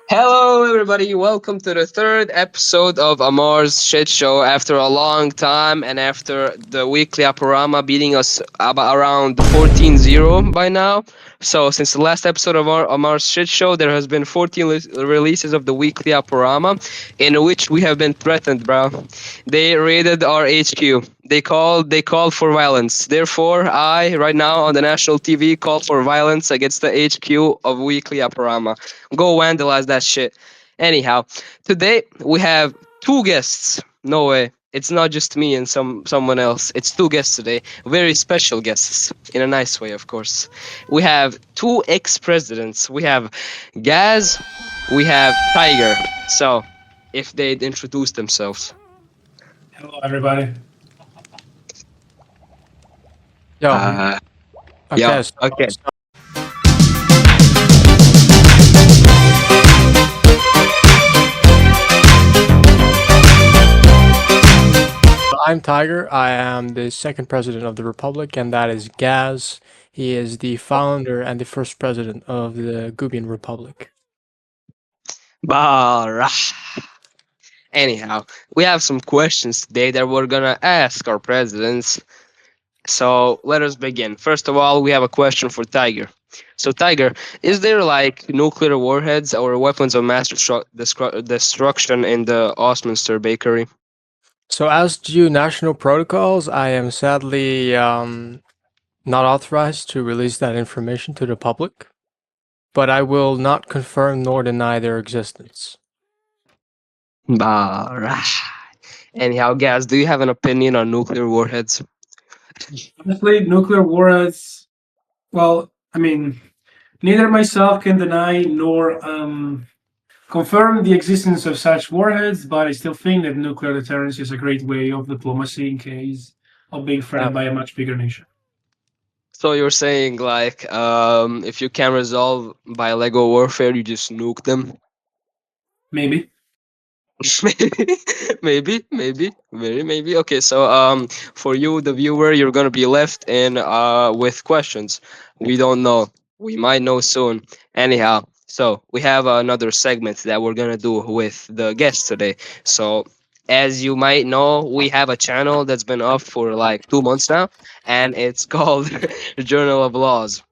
Hello, everybody. Welcome to the third episode of Amar's Shit Show. After a long time and after the weekly Aparama beating us about around 14-0 by now. So, since the last episode of Amar's Shit Show, there has been 14 releases of the weekly Aparama in which we have been threatened, bro. They raided our HQ. They called for violence. Therefore, I right now on the national TV call for violence against the HQ of Weekly Aparama. Go vandalize that shit. Anyhow, today we have two guests. No way. It's not just me and someone else. It's two guests today. Very special guests. In a nice way, of course. We have two ex-presidents. We have Gaz, we have Tiger. So, if they'd introduce themselves. Hello, everybody. Yo, Uh, okay, yeah, so, okay. so I'm Tiger. I am the second president of the Republic, and that is Gaz. He is the founder and the first president of the Goobian Republic. Barra. Anyhow, we have some questions today that we're gonna ask our presidents. So let us begin. First of all, we have a question for Tiger. So Tiger, is there like nuclear warheads or weapons of mass destruction in the Ostminster bakery? So, as due national protocols, I am sadly not authorized to release that information to the public, but I will not confirm nor deny their existence. Barra. Anyhow, Gaz, do you have an opinion on nuclear warheads? Honestly, nuclear warheads, well, I mean, neither myself can deny nor confirm the existence of such warheads, but I still think that nuclear deterrence is a great way of diplomacy in case of being threatened by a much bigger nation. So you're saying like if you can resolve by Lego warfare, you just nuke them? Maybe. maybe. Okay, so for you, the viewer, you're gonna be left in with questions. We don't know. We might know soon. Anyhow, so we have another segment that we're gonna do with the guests today. So as you might know, we have a channel that's been up for like 2 months now, and it's called Journal of Laws.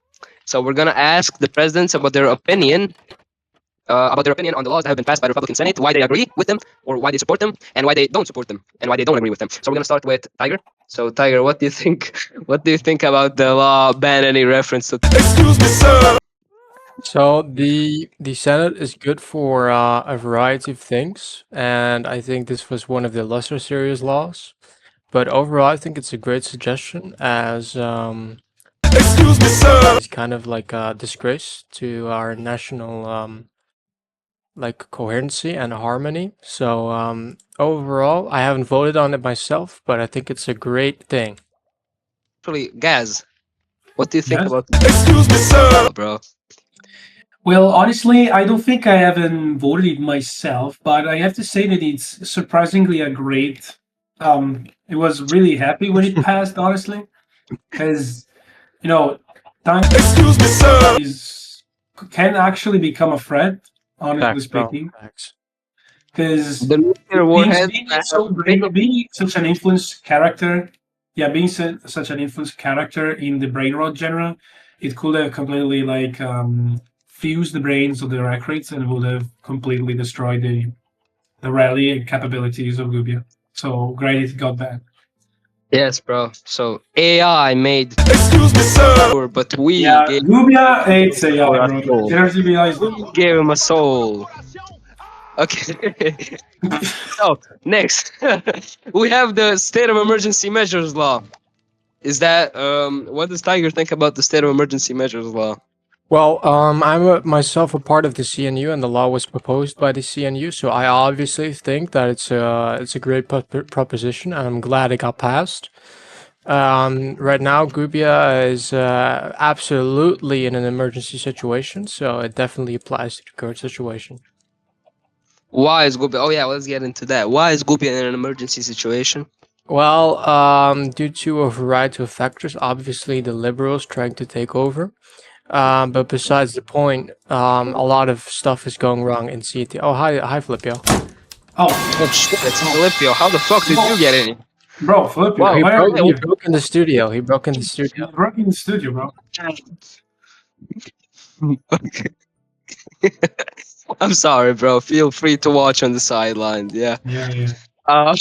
So we're gonna ask the presidents about their opinion on the laws that have been passed by the Republican Senate, why they agree with them, or why they support them, and why they don't support them, and why they don't agree with them. So we're gonna start with Tiger. So Tiger, what do you think? What do you think about the law ban any reference to? Excuse me, sir. So the Senate is good for a variety of things, and I think this was one of the lesser serious laws. But overall, I think it's a great suggestion, as Excuse me, sir. it's kind of like a disgrace to our national like coherency and harmony. So overall, I haven't voted on it myself, but I think it's a great thing. Actually, Gaz, what do you think Yes? about Excuse me, sir. bro? Well, honestly, I don't think I haven't voted it myself, but I have to say that it's surprisingly a great. It was really happy when it passed, honestly, because time Excuse me, sir. is can actually become a threat, honestly Facts, bro. speaking, Facts. because The nuclear warhead. being such an influence character, yeah, being such an influence character in the brain rot genre, it could have completely like fused the brains of the recruits and would have completely destroyed the rally capabilities of Goobia. So great it got banned. Yes, bro. So AI made Excuse me, sir. sure, but we Yeah, gave, Goobia hates AI, for a bro. soul. AI is We gave him a soul. Okay. So next, we have the state of emergency measures law. Is that what does Tiger think about the state of emergency measures law? Well, myself a part of the CNU, and the law was proposed by the CNU, so I obviously think that it's a great proposition, and I'm glad it got passed. Right now, Gubia is absolutely in an emergency situation, so it definitely applies to the current situation. Why is Goobia? Oh yeah, let's get into that. Why is Goobia in an emergency situation? Well, due to a variety of factors, obviously the liberals trying to take over. But besides the point, a lot of stuff is going wrong in CT. Oh, hi, Flipio. Oh, Oh shit, it's oh, Filipio. How the fuck did you get in? bro, Filipino, Wow. He why are broke. you He here? broke in the studio. He broke in the You studio. broke in the studio, bro. I'm sorry, bro. Feel free to watch on the sidelines. Yeah. Yeah, yeah. Um,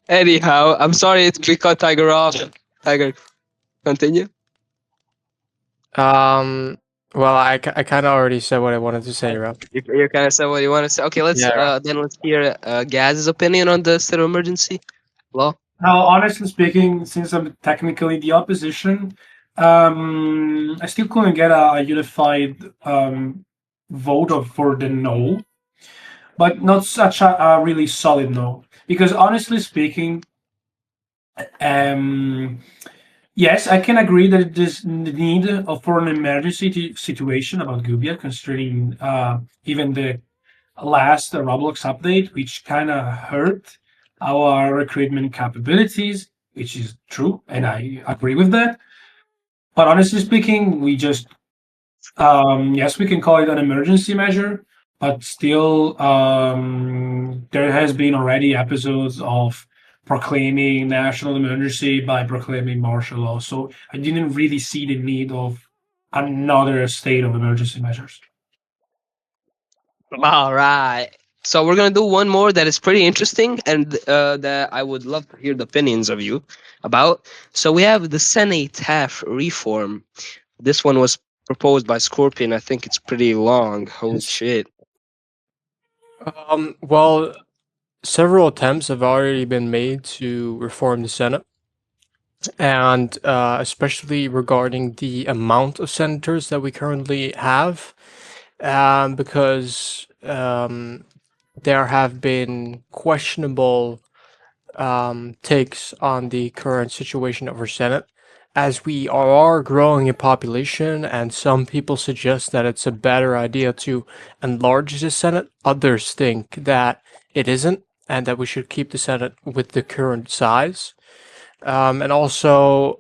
anyhow, I'm sorry we cut Tiger off. Tiger, continue. Um. Well, I kind of already said what I wanted to say, Rob. You kind of said what you want to say. Okay, let's Yeah. Rob. let's hear Gaz's opinion on the state of emergency law. Now, honestly speaking, since I'm technically the opposition, I still couldn't get a unified vote for the no, but not such a really solid no. Because honestly speaking, um, yes, I can agree that there's the need for an emergency situation about Gubia, considering even the last Roblox update, which kind of hurt our recruitment capabilities, which is true, and I agree with that. But honestly speaking, we just yes, we can call it an emergency measure, but still, there has been already episodes of proclaiming national emergency by proclaiming martial law. So I didn't really see the need of another state of emergency measures. All right. So we're gonna do one more that is pretty interesting, and that I would love to hear the opinions of you about. So we have the Senate half reform. This one was proposed by Scorpion. I think it's pretty long. Holy Yes. shit. Well, several attempts have already been made to reform the Senate, and especially regarding the amount of senators that we currently have, because there have been questionable takes on the current situation of our Senate, as we are growing in population, and some people suggest that it's a better idea to enlarge the Senate. Others think that it isn't, and that we should keep the Senate with the current size. And also,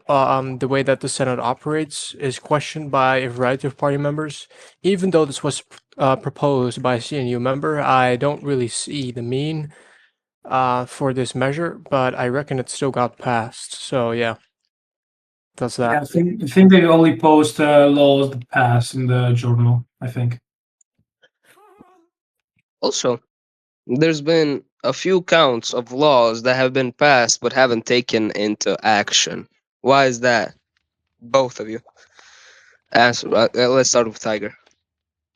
the way that the Senate operates is questioned by a variety of party members. Even though this was proposed by a CNU member, I don't really see the mean for this measure, but I reckon it still got passed. So yeah, that's Yeah, that. I think they only post laws that pass in the journal. I think. Also, there's been a few counts of laws that have been passed but haven't taken into action. Why is that? Both of you. Answer. Let's start with Tiger.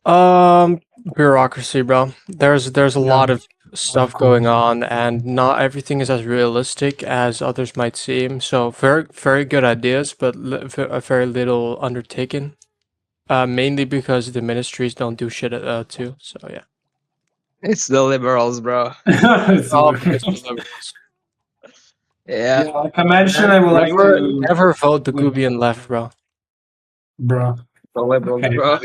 Um, Bureaucracy, bro. There's a Yeah, lot of stuff of going course. on, and not everything is as realistic as others might seem. So very good ideas, but very little undertaken. Mainly because the ministries don't do shit too. So yeah. It's the liberals, bro. It's Oh, a- it's the liberals. Yeah, yeah, like I mentioned, I would like to. Never vote the Goobian left, bro. Bro. the liberals, Okay. bro.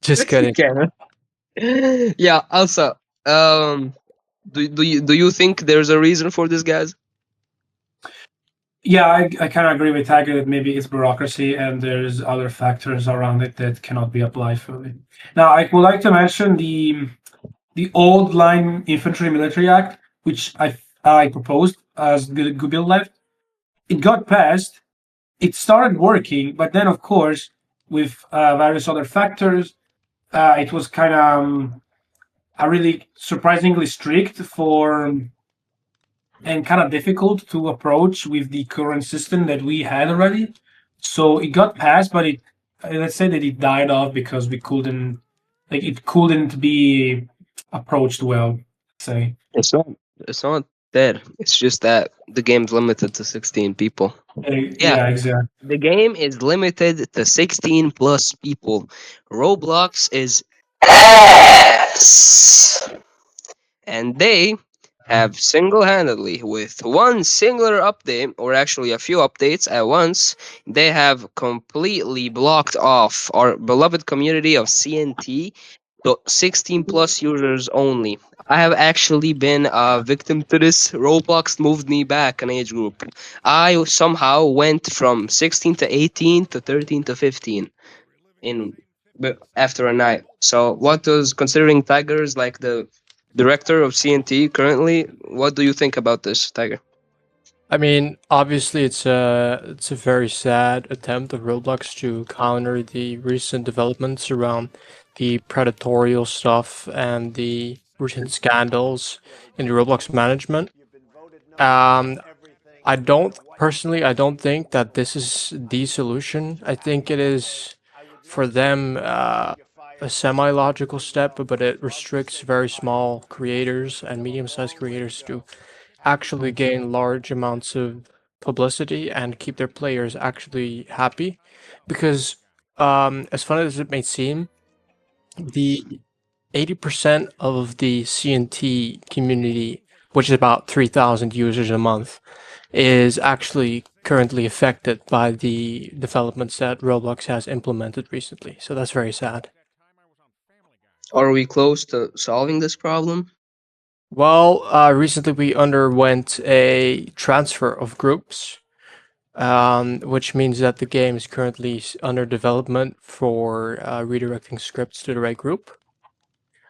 Just kidding. Okay. Yeah. Also, um, do you think there's a reason for this, guys? Yeah, I kind of agree with Tiger that maybe it's bureaucracy and there's other factors around it that cannot be applied fully. Now, I would like to mention the old line infantry military act, which I proposed as the Gubil left. It got passed. It started working, but then of course with various other factors, it was kind of a really surprisingly strict for and kind of difficult to approach with the current system that we had already. So it got passed, but it let's say that it died off because we couldn't like it couldn't be approached well. Say It's not. It's not dead. It's just that the game's limited to 16 people. Yeah, yeah, exactly. the game is limited to 16 plus people. Roblox is ass. And they have single-handedly, with one singular update, or actually a few updates at once, they have completely blocked off our beloved community of CNT So 16 plus users only. I have actually been a victim to this. Roblox moved me back an age group. I somehow went from 16 to 18 to 13 to 15 in after a night. So what does, considering Tiger's like the director of CNT currently, what do you think about this, Tiger? I mean, obviously, it's a very sad attempt of Roblox to counter the recent developments around the predatorial stuff and the recent scandals in the Roblox management. Um, I don't personally, I don't think that this is the solution. I think it is for them a semi-logical step, but it restricts very small creators and medium-sized creators to actually gain large amounts of publicity and keep their players actually happy. Because, as fun as it may seem, the 80% of the CNT community, which is about 3,000 users a month, is actually currently affected by the developments that Roblox has implemented recently. So that's very sad. Are we close to solving this problem? Well, recently we underwent a transfer of groups, which means that the game is currently under development for redirecting scripts to the right group.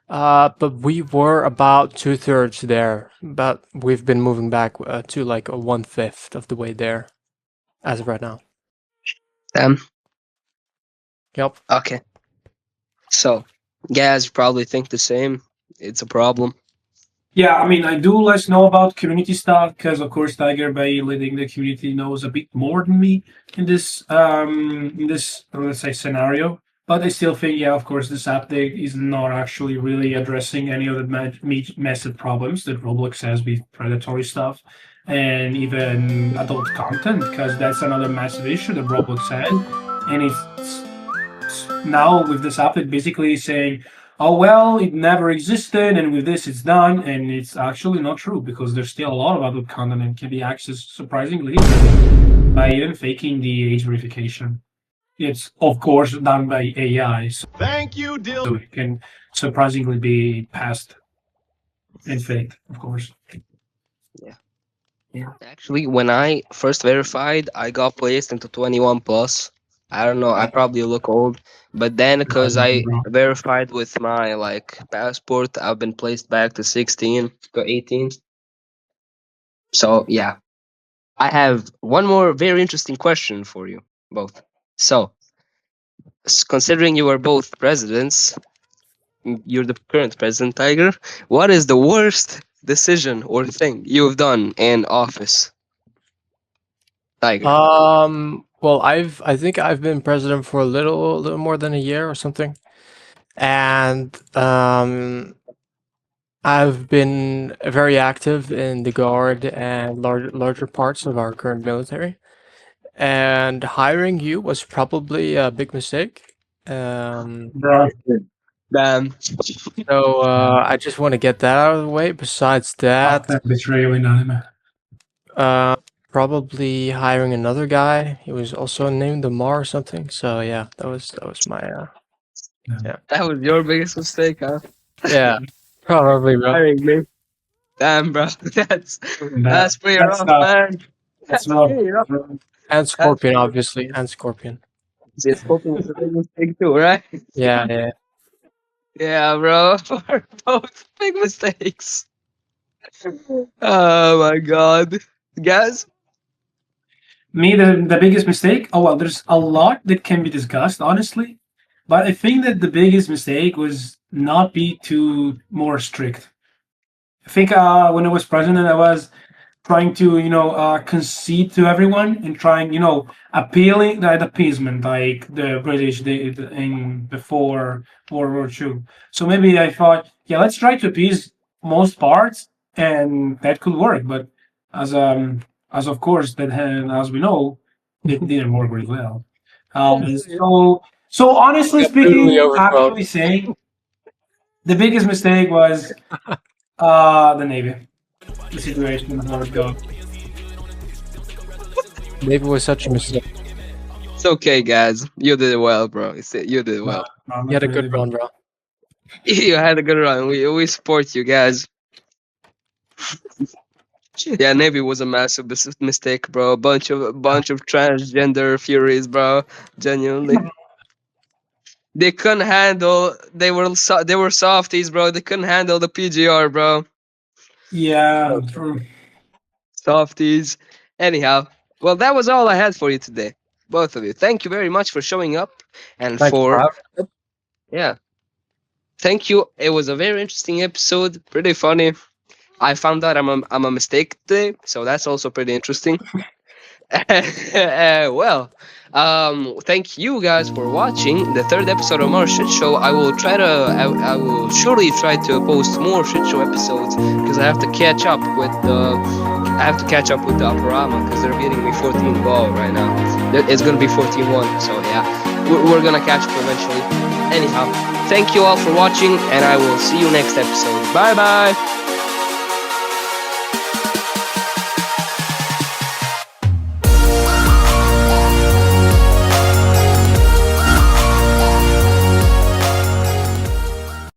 But we were about two-thirds there, but we've been moving back to like a one-fifth of the way there as of right now. Damn. Yep. Okay. So, guys probably think the same. It's a problem. Yeah, I mean, I do less know about community stuff because, of course, Tiger by leading the community knows a bit more than me in this let's say scenario. But I still think, yeah, of course, this update is not actually really addressing any of the massive problems that Roblox has with predatory stuff and even adult content, because that's another massive issue that Roblox had, and it's now with this update basically saying, oh well, it never existed and with this it's done, and it's actually not true because there's still a lot of adult content and can be accessed surprisingly easily by even faking the age verification. It's of course done by AI, so Thank you, Dill. it can surprisingly be passed and faked, of course. Yeah. Actually, when I first verified, I got placed into 21 plus. I don't know, I probably look old, but then because I verified with my like passport, I've been placed back to 16 to 18. So, yeah. I have one more very interesting question for you both. So, considering you are both presidents, you're the current president, Tiger. What is the worst decision or thing you've done in office, Tiger? Well, I think I've been president for a little more than a year or something, and I've been very active in the guard and larger parts of our current military. And hiring you was probably a big mistake. Bro, Damn. So I just want to get that out of the way. Besides that, that betrayal in anime. uh, probably hiring another guy. He was also named Amar or something. So yeah, that was my That was your biggest mistake, huh? yeah, probably, bro. Hiring me. Damn, bro. That's pretty That's rough, tough. man. That's not. pretty rough. And Scorpion, obviously, and Scorpion. It's hoping it's a big mistake too, right? Yeah, yeah. Yeah, bro. We're both big mistakes. Oh my god. Guys? Me, the biggest mistake. Oh well, there's a lot that can be discussed, honestly, but I think that the biggest mistake was not be too more strict. I think when I was president, I was trying to concede to everyone and trying appealing that appeasement like the British did in before World War II. So maybe I thought, yeah, let's try to appease most parts, and that could work. But as of course that as we know, it didn't work very well. So honestly Got brutally speaking, overthrown. actually saying the biggest mistake was the Navy. The situation how it goes. Maybe it was such a mistake. It's okay, guys. You did well, bro. You did well. You had a good run, bro. You had a good run. We support you guys. Yeah, Navy was a massive mistake, bro. A bunch of transgender furies, bro. Genuinely, they couldn't handle. They were softies, bro. They couldn't handle the PGR, bro. Yeah, true. Softies. Anyhow, well, that was all I had for you today, both of you. Thank you very much for showing up and Thank you for for having yeah. Thank you. It was a very interesting episode. Pretty funny. I found out I'm a mistake today, so that's also pretty interesting. Well, thank you guys for watching the third episode of our shit show. I will surely try to post more shit show episodes because I have to catch up with the Aparama because they're beating me 14 ball right now. It's gonna be 14-1, so yeah, we're gonna catch up eventually. Anyhow, thank you all for watching, and I will see you next episode. Bye bye.